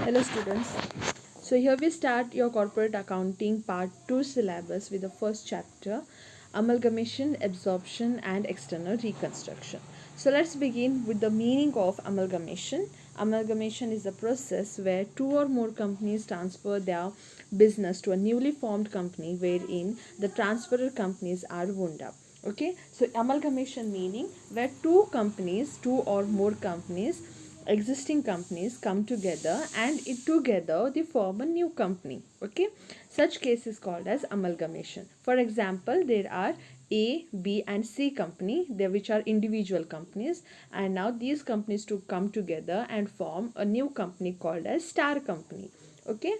Hello students. So here we start your corporate accounting part 2 syllabus with the first chapter, amalgamation, absorption and external reconstruction. So let's begin with the meaning of amalgamation. Amalgamation is a process where two or more companies transfer their business to a newly formed company wherein the transferor companies are wound up. Okay, so amalgamation meaning where two or more companies, existing companies come together and together they form a new company. Okay, such case is called as amalgamation. For example, there are A, B and C company, they which are individual companies, and now these companies to come together and form a new company called as star company. Okay,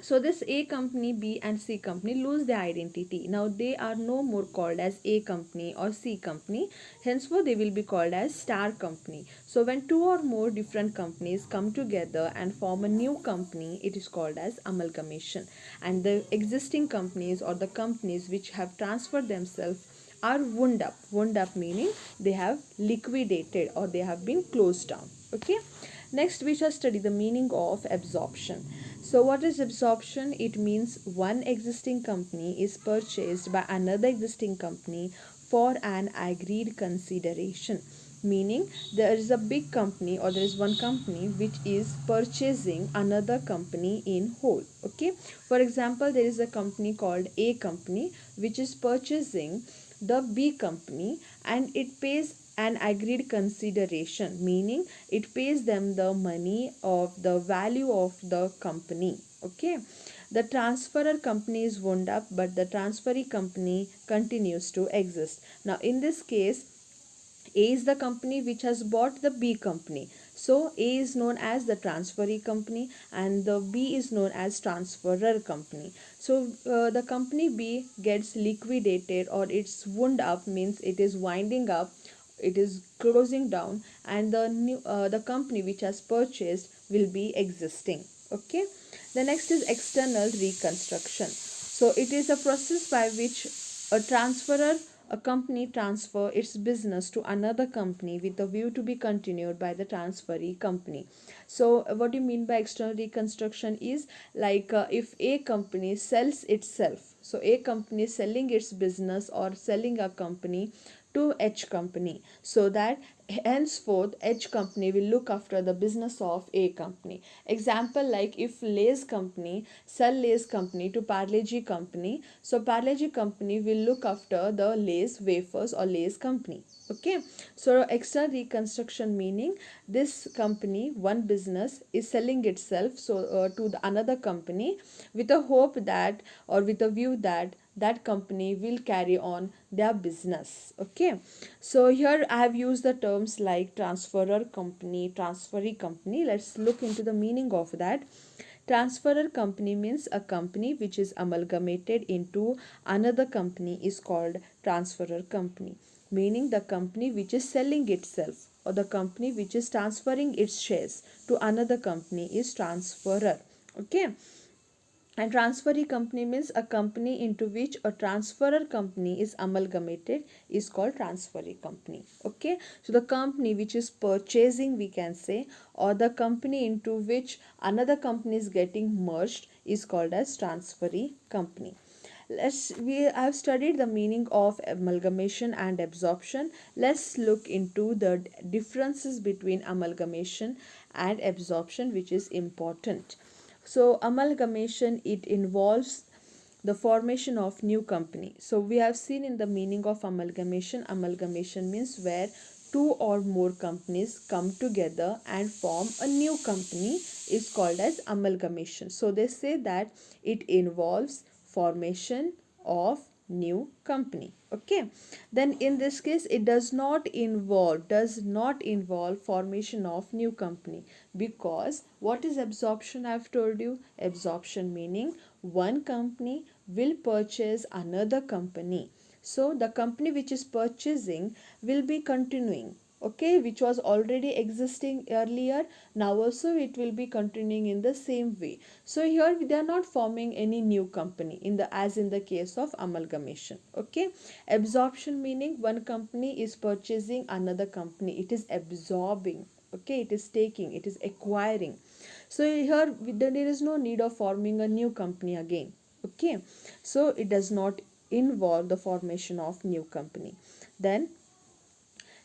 so this A company, B and C company lose their identity. Now they are no more called as A company or C company. Henceforth they will be called as star company. So when two or more different companies come together and form a new company, it is called as amalgamation. And the existing companies or the companies which have transferred themselves are wound up. Wound up meaning they have liquidated or they have been closed down. Okay. Next, we shall study the meaning of absorption. So, what is absorption? It means one existing company is purchased by another existing company for an agreed consideration. Meaning, there is a big company or there is one company which is purchasing another company in whole. Okay, for example, there is a company called A company which is purchasing the B company and it pays an agreed consideration, meaning it pays them the money of the value of the company. Okay, the transferor company is wound up but the transferee company continues to exist. Now in this case, A is the company which has bought the B company. So A is known as the transferee company and the B is known as transferor company. So the company B gets liquidated or it's wound up, means it is winding up, it is closing down, and the company which has purchased will be existing. Okay, the next is external reconstruction. So it is a process by which a company transfer its business to another company with a view to be continued by the transferee company. So what do you mean by external reconstruction is like if A company sells itself, so A company is selling its business or selling a company to H company, so that henceforth H company will look after the business of A company. Example, like if Lay's company sell Lay's company to Parle-G company, so Parle-G company will look after the Lay's wafers or Lay's company. Okay, so external reconstruction meaning this company, one business is selling itself to the another company with a hope that or with a view that that company will carry on their business. Okay, so here I have used the terms like transferor company, transferee company. Let's look into the meaning of that. Transferor company means a company which is amalgamated into another company is called transferor company, meaning the company which is selling itself or the company which is transferring its shares to another company is transferor. Okay, and transferee company means a company into which a transferor company is amalgamated is called transferee company. Okay, so the company which is purchasing, we can say, or the company into which another company is getting merged is called as transferee company. We have studied the meaning of amalgamation and absorption. Let's look into the differences between amalgamation and absorption, which is important. So amalgamation, it involves the formation of new company. So we have seen in the meaning of amalgamation, amalgamation means where two or more companies come together and form a new company is called as amalgamation. So they say that it involves formation of new company. Okay, then in this case it does not involve formation of new company, because what is absorption? I've told you, absorption meaning one company will purchase another company, so the company which is purchasing will be continuing, okay, which was already existing earlier, now also it will be continuing in the same way. So here they are not forming any new company in the as in the case of amalgamation. Okay, absorption meaning one company is purchasing another company, it is absorbing. Okay, it is taking, it is acquiring. So here there is no need of forming a new company again. Okay, so it does not involve the formation of new company. Then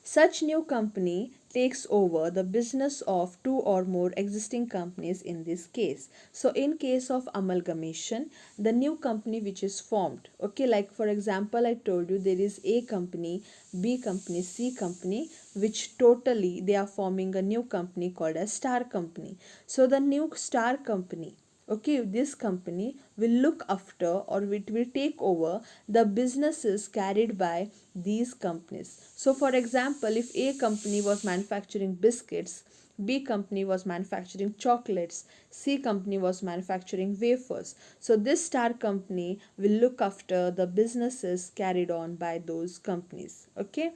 such new company takes over the business of two or more existing companies in this case. So in case of amalgamation, the new company which is formed, okay, like for example I told you there is A company, B company, C company, which totally they are forming a new company called a star company. So the new star company, okay, this company will look after or it will take over the businesses carried by these companies. So for example, if A company was manufacturing biscuits, B company was manufacturing chocolates, C company was manufacturing wafers, so this star company will look after the businesses carried on by those companies. Okay,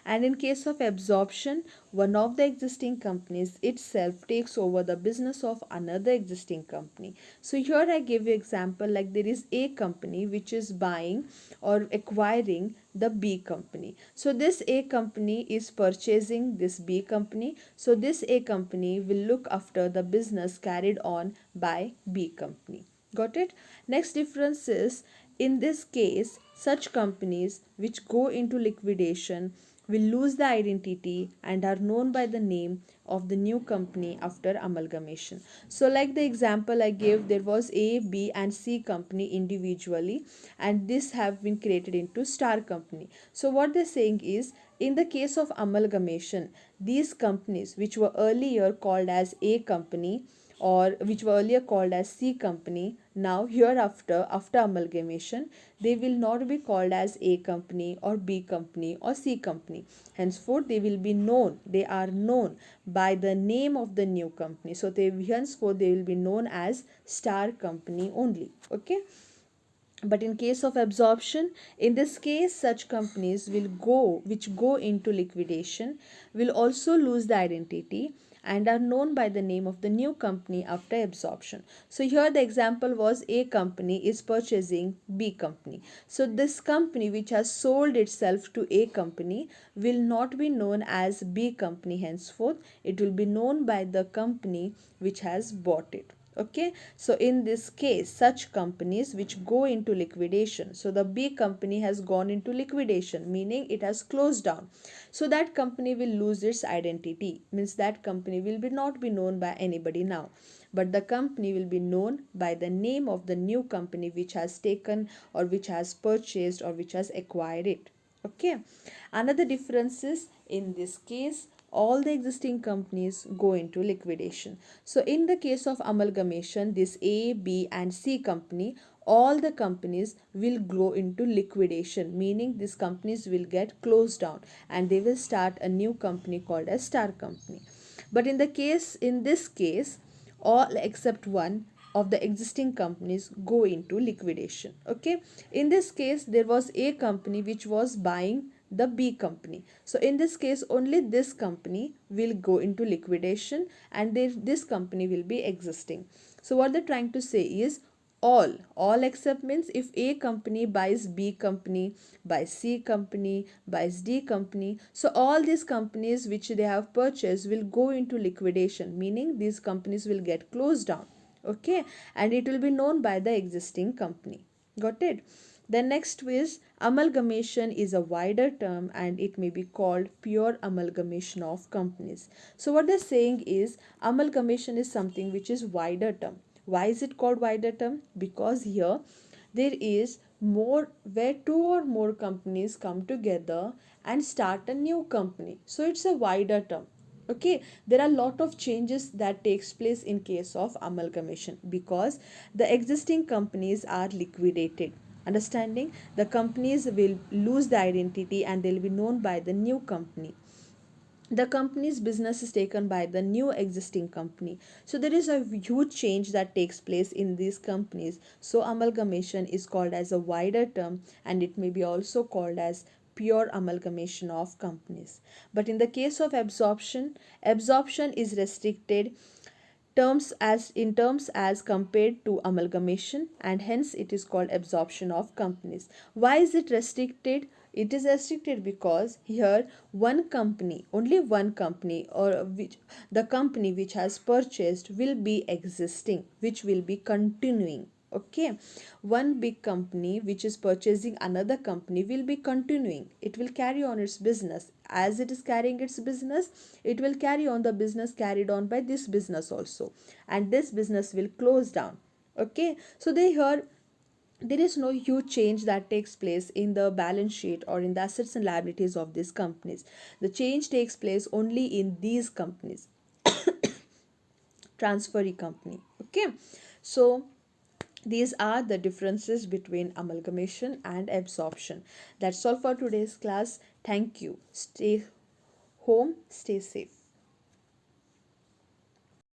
and in case of absorption, one of the existing companies itself takes over the business of another existing company. So here I give you example, like there is A company which is buying or acquiring the B company. So this A company is purchasing this B company. So this A company will look after the business carried on by B company. Got it? Next difference is, in this case, such companies which go into liquidation will lose the identity and are known by the name of the new company after amalgamation. So like the example I gave, there was A, B and C company individually, and this have been created into star company. So what they're saying is, in the case of amalgamation, these companies which were earlier called as A company or which were earlier called as C company, now hereafter after amalgamation they will not be called as A company or B company or C company. Henceforth they will be known, they are known by the name of the new company. So they henceforth they will be known as star company only. Okay, but in case of absorption, in this case such companies will go which go into liquidation will also lose the identity and are known by the name of the new company after absorption. So here the example was A company is purchasing B company. So this company which has sold itself to A company will not be known as B company henceforth. It will be known by the company which has bought it. Okay, so in this case such companies which go into liquidation, so the B company has gone into liquidation, meaning it has closed down, so that company will lose its identity, means that company will be not be known by anybody now, but the company will be known by the name of the new company which has taken or which has purchased or which has acquired it. Okay, another difference is, in this case all the existing companies go into liquidation. So in the case of amalgamation, this A, B and C company, all the companies will go into liquidation, meaning these companies will get closed down and they will start a new company called a star company. But in this case all except one of the existing companies go into liquidation. Okay, in this case there was A company which was buying the B company. So in this case only this company will go into liquidation and this company will be existing. So what they're trying to say is, all except means if A company buys B company, buys C company, buys D company, so all these companies which they have purchased will go into liquidation, meaning these companies will get closed down. Okay, and it will be known by the existing company. Got it? The next is, amalgamation is a wider term and it may be called pure amalgamation of companies. So what they're saying is, amalgamation is something which is wider term. Why is it called wider term? Because here there is more, where two or more companies come together and start a new company. So it's a wider term. Okay, there are a lot of changes that takes place in case of amalgamation because the existing companies are liquidated. Understanding, the companies will lose the identity and they'll be known by the new company. The company's business is taken by the new existing company. So there is a huge change that takes place in these companies. So amalgamation is called as a wider term and it may be also called as pure amalgamation of companies. But in the case of absorption, absorption is restricted terms as compared to amalgamation, and hence it is called absorption of companies. Why is it restricted? It is restricted because here one company, only one company, or which the company which has purchased will be existing, which will be continuing. Okay, one big company which is purchasing another company will be continuing. It will carry on its business. As it is carrying its business, it will carry on the business carried on by this business also, and this business will close down. Okay, so they here there is no huge change that takes place in the balance sheet or in the assets and liabilities of these companies. The change takes place only in these companies, transferee company. Okay, so these are the differences between amalgamation and absorption. That's all for today's class. Thank you. Stay home, stay safe.